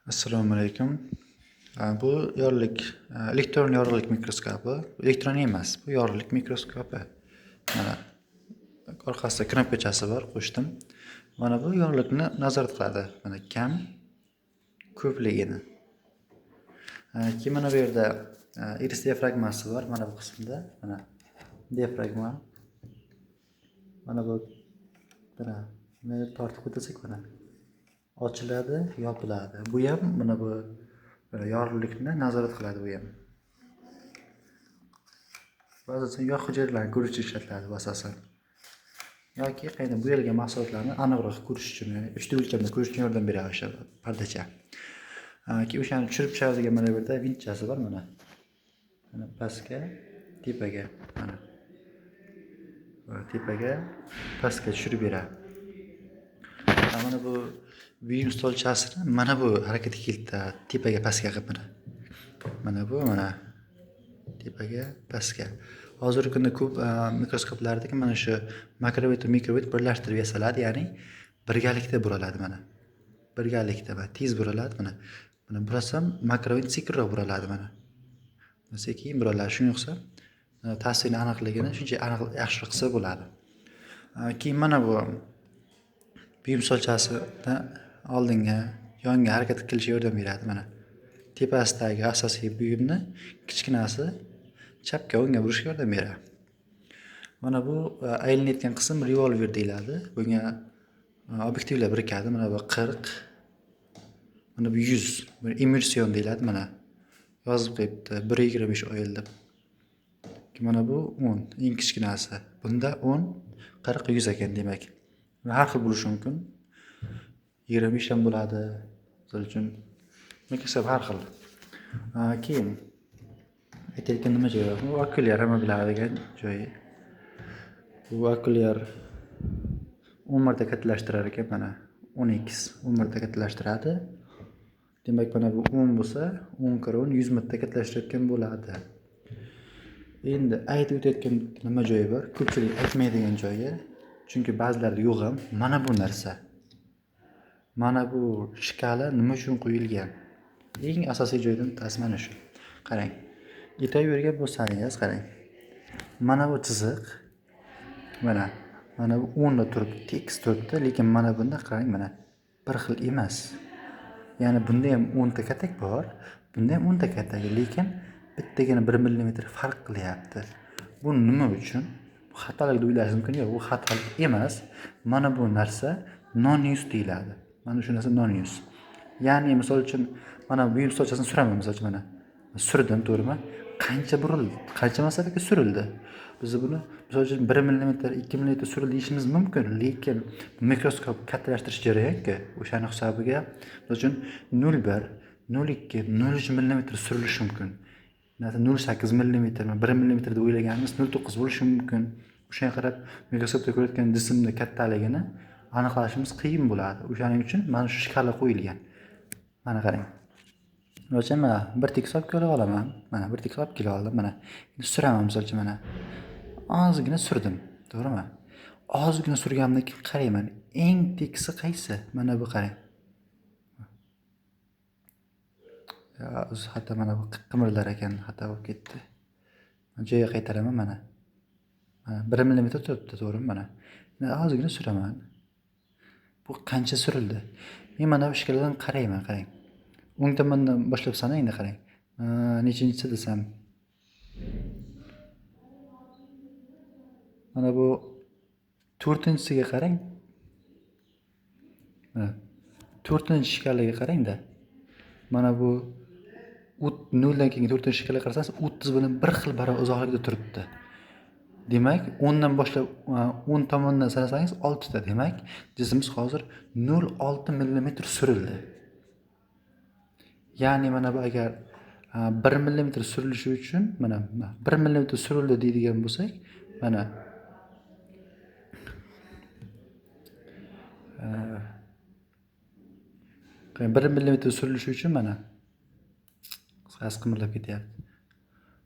Assalomu alaykum. Bu yorug'lik, elektron yorug'lik mikroskopi. Elektron emas, bu yorug'lik mikroskopi. Mana orqasida knopkachasi bor, qo'shdim. Mana bu yorug'likni nazorat qiladi. Mana kam, ko'pligini. Keyin mana bu yerda iris diafragmasi bor, mana bu qismda. Mana diafragma. Mana bu mana tortib o'tsak mana ochiladi, yopiladi. Bu ham mana bu yorug'likni nazorat qiladi bu ham. Ba'zan yog' hujayralarni ko'rish uchun ishlatiladi asosan. Yoki qayda bo'yalgan mahsulotlarni aniqroq ko'rish uchun, 3D o'lchamda ko'rish uchun yordam beradi o'sha pardacha. Keyin o'shani tushirib chiqaradigan mana bu yerda vintchasi bor mana. Mana pastga, tepaga, mana. Tepaga, pastga tushirib beradi. Mana bu buyum stolchasini mana bu harakatga keltiradi, tepaga pastga qilib mana. Mana bu mana tepaga pastga. Hozirgi kunda ko'p mikroskoplarda mana shu makromet va mikromet birlashtirib yasaladi, ya'ni birgalikda buraladi mana. Birgalikda va tez buraladi mana. Mana burasam makromet sekinroq buraladi mana. Sekin buraladi. Shunga o'xshab ta'sirini aniqligini shuncha aniq yaxshiroq qilsa bo'ladi. Keyin mana bu buyum solchasida oldinga, yonga harakat qilishga yordam beradi mana. Tepasidagi asosiy buyumni kichkinasi chapga o'ngga burishga yordam beradi. Mana bu aylanayotgan qism revolver deyiladi. Bunga obyektivlar birikadi. Mana bu 40, mana bu 100, immersion deyiladi mana. Yozib qo'yibdi 1.25 oil deb. Mana bu 10, eng kichkinasi. Bunda 10, 40, 100 ekan demak. Har xil bo'lishi mumkin. 25 ham bo'ladi. Misol uchun mikroskop har xil. Keyin aytayotgan nima joyi? Bu okulyar hamma biladigan joyi. Bu okulyar 10 marta kattalashtirar ekan mana. 10x 10 marta kattalashtiradi. Demak mana bu 10 bo'lsa, 10 kira 10 100 marta kattalashtirayotgan bo'ladi. Endi aytib o'tayotgan nima joyi bor? Ko'pchilik aytmaydigan joyi. Chunki ba'zilarda yo'q ham. Mana bu narsa. Mana bu shkala nima uchun qo'yilgan? Eng asosiy joydan bittasi mana shu. Qarang. Yetavergan bo'lsangiz, qarang. Mana bu chiziq. Mana bu 10 da turibdi, tekis turibdi, lekin mana bunda qarang, mana bir xil emas. Ya'ni bunda ham 10 ta katak bor, bunda ham 10 ta katak, lekin bittagina 1 mm farq qilyapti. Bu nima uchun? Bu xatolik deb o'ylashingiz mumkin. Yo'q, bu xatolik emas. Mana bu narsa non-use deyiladi. Mana shu narsa non-use. Ya'ni misol uchun mana buyum sochasini suraman, misol uchun mana. Surdim, to'g'rimi? Qancha burildi? Qancha masofaga surildi? Biz buni misol uchun 1 mm, 2 mm surildi deyishimiz mumkin, lekin mikroskop kattalashtirish jarayonku. O'shaning hisobiga misol uchun 0.1, 0.2, 0.3 mm surilishi mumkin. 0.8 mm, 1 mm deb o'ylaganimiz 0.9 bo'lishi mumkin. O'shanga qarab mikroskopda ko'rayotgan jismning kattaligini aniqlashimiz qiyin bo'ladi. O'shaning uchun mana shu shkala qo'yilgan. Mana qarang. O'sha mana bir tekis olib kela olaman. Mana bir tekis olib kela oldim. Mana suraman misol uchun mana. Ozgina surdim, to'g'rimi? Ozgina surganimdan keyin qarayman. Eng tekisi qaysi? Mana bu qarang. Hatto mana bu qimirlar ekan, xato bo'lib ketdi. Joyiga qaytaraman mana. Mana 1 mm turibdi, to'g'rimi? Mana. Ozgina suraman. Bu qancha surildi? Men mana bu shkaladan qarayman, qarang. O'ng tomondan boshlab sanayda qarang. Nechinchisi desam. Mana bu 4-inchisiga qarang. Mana 4-shkalaga qarang-da. Mana bu 0 dan keyin 4-shkalaga qarasangiz 30 bilan bir xil barobar uzoqlikda turibdi. Demak, 10 dan boshlab 10 tomondan sanasangiz 6 ta. Demak, jismimiz hozir 0.6 mm surildi. Ya'ni mana bu agar 1 mm surilishi uchun mana 1 mm surildi deydigan bo'lsak, mana 1 mm surilishi uchun mana qisqasi qimirlab ketyapti.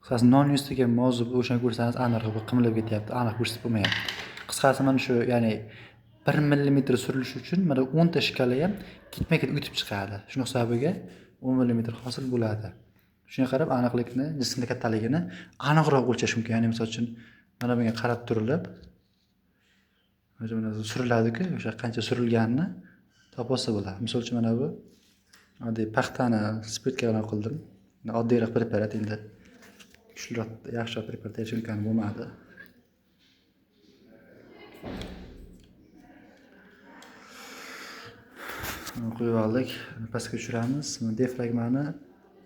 Qisqasi non-use degan mavzu o'shani ko'rsangiz aniqroq qimirlab ketyapti, aniq ko'rsatib bo'lmayapti. Qisqasi mana shu, ya'ni 1 millimetr surilishi uchun mana 10 ta shkala ham ketma-ket o'tib chiqadi. Shuning hisobiga 10 millimetr hosil bo'ladi. Shunga qarab aniqlikni, jismning kattaligini aniqroq o'lchash mumkin. Ya'ni misol uchun mana bunga qarab turilib, mana suriladi-ku, o'sha qancha surilganini topsa bo'ladi. Misol uchun mana bu oddiy paxtani spirtga bilan qildim. Oddiyroq preparat endi kuchliroq, yaxshiroq preparat yaratishim imkoni bo'lmadi. Qo'yib oldik. Pastga tushiramiz. Diafragmani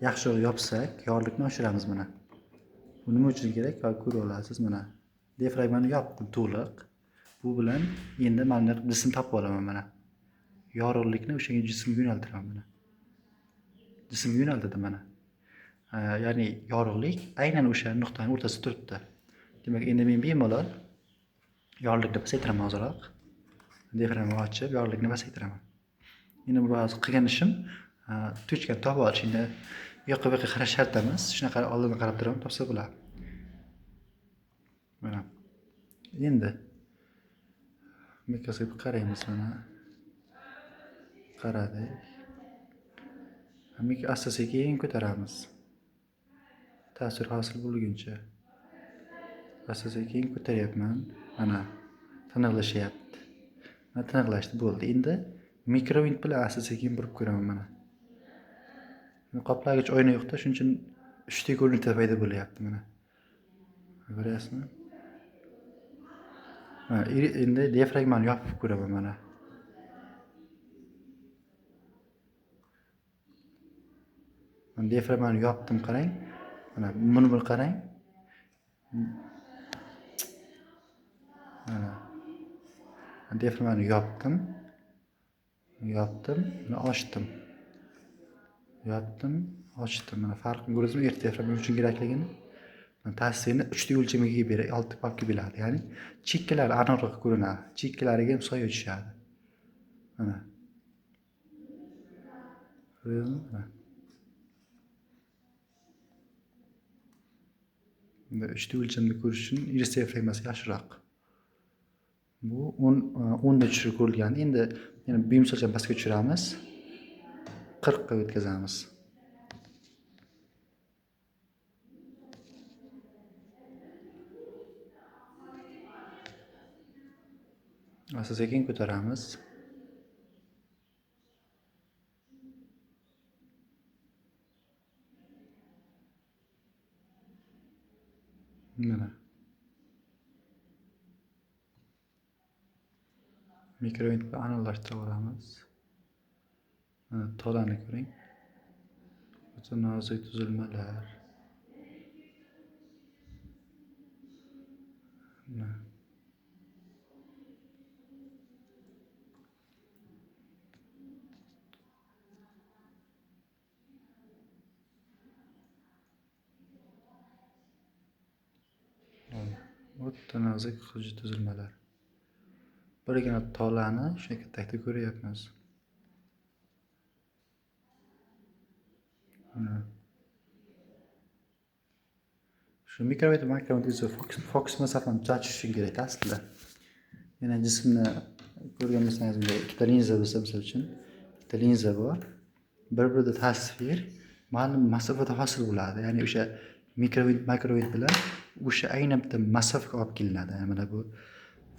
yaxshiroq yopsak, yorliqni oshiramiz mana. Bu nima uchun kerak? Ko'rib olasiz mana. Diafragmani yopdim to'liq. Bu bilan endi mana jism topib olaman mana. Yorug'likni o'sha jismga yo'naltiraman mana. Jismga yo'naltirdi mana. Ya'ni yorug'lik aynan o'sha nuqtaning o'rtasida turibdi. Demak, endi men bemalol yorug'likni pasaytiraman ozroq. Diafragmani ochib, yorug'likni pasaytiraman. Endi bu hozir qilgan ishim tochkani topib olish. Endi u yoqqa bu yoqqa qarash shart emas. Shunaqa oldindan qarab turaman, topsa bo'ladi. Mana. Endi mikroskopga qaraymiz mana. Qaradik. Asta-sekin ko'taramiz. Ta'sir hosil bo'lguncha. Asta-sekin ko'taryapman. Mana tiniqlashyapti. Mana tiniqlashdi, bo'ldi. Endi mikrovint bilan asta-sekin burib ko'raman mana. Qoplagich oyna yo'qda, shuning uchun 3 ta ko'rinishda paydo bo'lyapti mana. Ko'ryapsizmi? Endi diafragmani yopib ko'raman mana. Mana diafragmani yopdim, qarang. Mana buni bir qarang. Mana. Diafragmani yopdim. Mana ochdim. Yopdim, ochdim. Mana farqini ko'rdingizmi? Erta diafragma uchun kerakligini. Mana ta'sirini 3 ta o'lchamiga berib, 6 papga biladi. Ya'ni chekkalari aniqroq ko'rinadi. Chekkalariga ham soya tushadi. Mana. Ko'rdingizmi? Endi 3 ta o'lchamda ko'rish uchun iris diafragmasi yaxshiroq. Bu 10 da tushirib ko'rilgan. Endi yana beam solchani pastga tushiramiz. 40 ga o'tkazamiz. Asta-sekin ko'taramiz. Mana. Mikrovint bilan aniqlashtirib olamiz. Mana tolani ko'ring. O'ta nozik tuzilmalar. Mana. O'ta nozik xuj tuzilmalar. Birgina tolani shunday kattalikda ko'ryapmiz. Shu mikrovint va makrovint fokus masofani tuzachish uchun kerak aslida. Yana jismni ko'rgan bo'lsangiz, bunday ikkita linza bo'lsa, misol uchun, ikkita linza bor. Bir-birida tasvir ma'lum masofada hosil bo'ladi. Ya'ni o'sha mikrovint, makrovint bilan o'sha aynan bitta masofaga olib kelinadi. Mana bu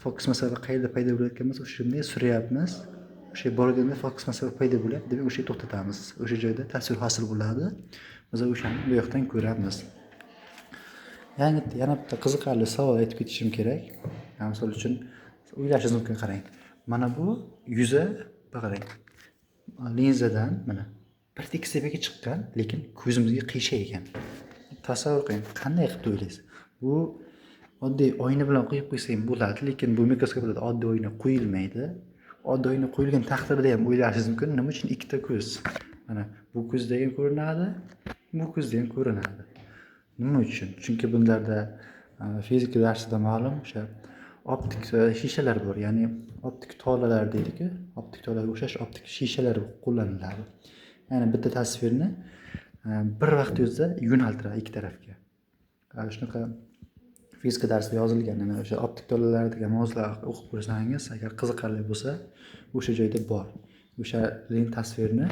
fokus masofa qayerda paydo bo'layotgan bo'lsa, o'sha yerda suryapmiz. O'sha borganda fokus masofa paydo bo'lyapti, demak o'sha yerda to'xtatamiz. O'sha joyda tasvir hosil bo'ladi. Biz o'shani bu yoqdan ko'ramiz. Yana bitta qiziqarli savol aytib ketishim kerak. Misol uchun o'ylashingiz mumkin, qarang. Mana bu yuzi, qarang. Linzadan mana bir tekis tepaga chiqqan, lekin ko'zimizga qiyshaygan. Tasavvur qiling, qanday qilib o'ylaysiz? Bu oddiy oyna bilan qo'yib qo'ysa ham bo'ladi, lekin bu mikroskopda oddiy oyna qo'yilmaydi. Oddiy oyna qo'yilgan taqdirda ham o'ylashingiz mumkin, nima uchun ikkita ko'z? Mana bu ko'zda ham ko'rinadi, bu ko'zda ham ko'rinadi. Nima uchun? Chunki bunlarda fizika darsida ma'lum o'sha optik shishalar bor, ya'ni optik tolalar deydi-ku, optik tolaga o'xshash optik shishalar qo'llaniladi. Ya'ni bitta tasvirni bir vaqt o'zida yo'naltiradi ikki tarafga. Shunaqa fizika darsida yozilgan, yana o'sha optik tolalardagi mavzular o'qib ko'rsangiz, agar qiziqarli bo'lsa, o'sha joyda bor. O'sha tasvirni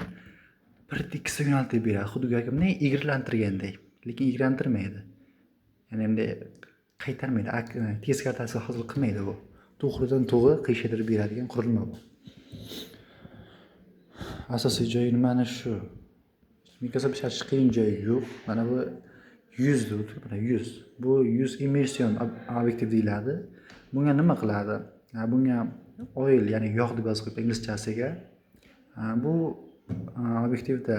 bir tekisda yo'naltirib beradi, xuddi bunday egrilantirgandek, lekin egrilantirmaydi. Ya'ni bunday qaytarmaydi, teskari ta'sir hosil qilmaydi bu. To'g'ridan to'g'ri qiyshaytirib beradigan qurilma bu. Asosiy joyi mana shu. Mikroskop ishlatish qiyin joyi yo'q. Mana bu 100 dur, mana 100. Bu 100 immersion obyektiv deyiladi. Bunga nima qiladi? Bunga oil, ya'ni yog' deb yozib qo'yibdi inglizchasiga. Bu obyektivda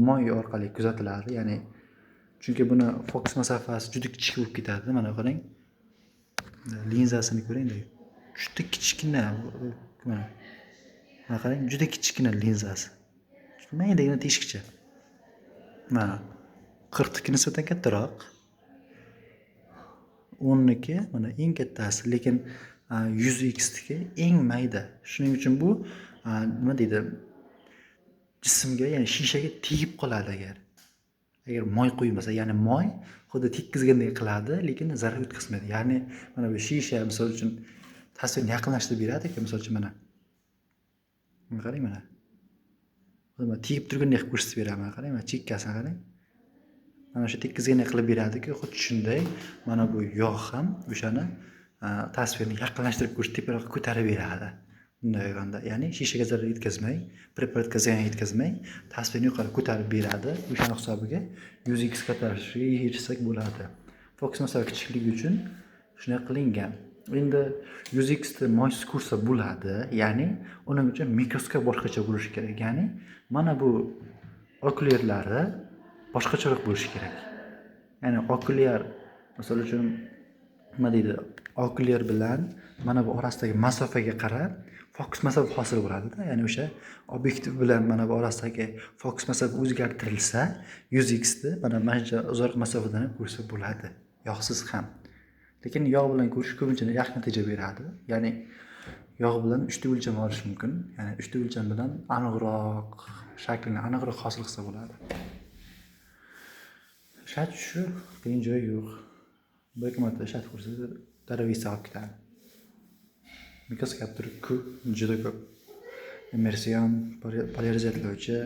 moy orqali kuzatiladi, ya'ni chunki buni fokus masofasi juda kichik bo'lib ketadi. Mana qarang. Linzasini ko'ring-da. Juda kichkina. Mana qarang, juda kichkina linzasi. Maydagina teshikcha. Mana 40 ga nisbatan kattaroq. 10 niki mana eng kattasi, lekin 100x niki eng mayda. Shuning uchun bu nima deydi? Jismga, ya'ni shishaga tegib qoladi agar moy qo'ymasa, ya'ni moy xuddi tekkizgandek qiladi, lekin zarar yetkazmaydi. Ya'ni mana bu shisha misol uchun tasvirni yaqinlashtirib beradi-ku, misol uchun mana. Mana qarang mana. Mana tegib turgandek ko'rsatib beraman, qarang, mana chekkasini qarang. Mana shu tekkizgandek qilib beradi-ku, xuddi shunday mana bu yog' ham o'shani tasvirni yaqinlashtirib teparoqqa ko'tarib beradi. Bunday yog'anda, ya'ni shishaga zarar yetkazmay, preparatga zarar yetkazmay, tasvirni yuqori ko'tarib beradi. O'shaning hisobiga 100x ko'tarishga erishsak bo'ladi. Fokus masofa kichikligi uchun shunday qilingan. Endi 100x ni moysiz ko'rsa bo'ladi, ya'ni uning uchun mikroskop boshqacha bo'lishi kerak. Ya'ni mana bu okulyarlari boshqacharoq bo'lishi kerak. Ya'ni okulyar, misol uchun nima deydi? Okulyar bilan mana bu orasidagi masofaga qarab fokus masofa hosil bo'ladi-da. Ya'ni o'sha obyektiv bilan mana bu orasidagi fokus masofa o'zgartirilsa, 100x ni mana shuncha uzoq masofadan ko'rsa bo'ladi, yog'siz ham. Lekin yog' bilan ko'rish ko'pincha yaxshi natija beradi. Ya'ni yog' bilan 3 ta o'lcham olish mumkin. Ya'ni 3 ta o'lcham bilan aniqroq shaklni aniqroq hosil qilsa bo'ladi. Shart shu, qiyin joyi yo'q. Bir marta shart ko'rsa, daravisa olib ketadi. Mikroskop turi ko'p, juda ko'p. Immersion, polarizatlovchi,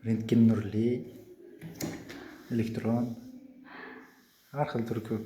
rentgen nurli, elektron, har xil turi ko'p.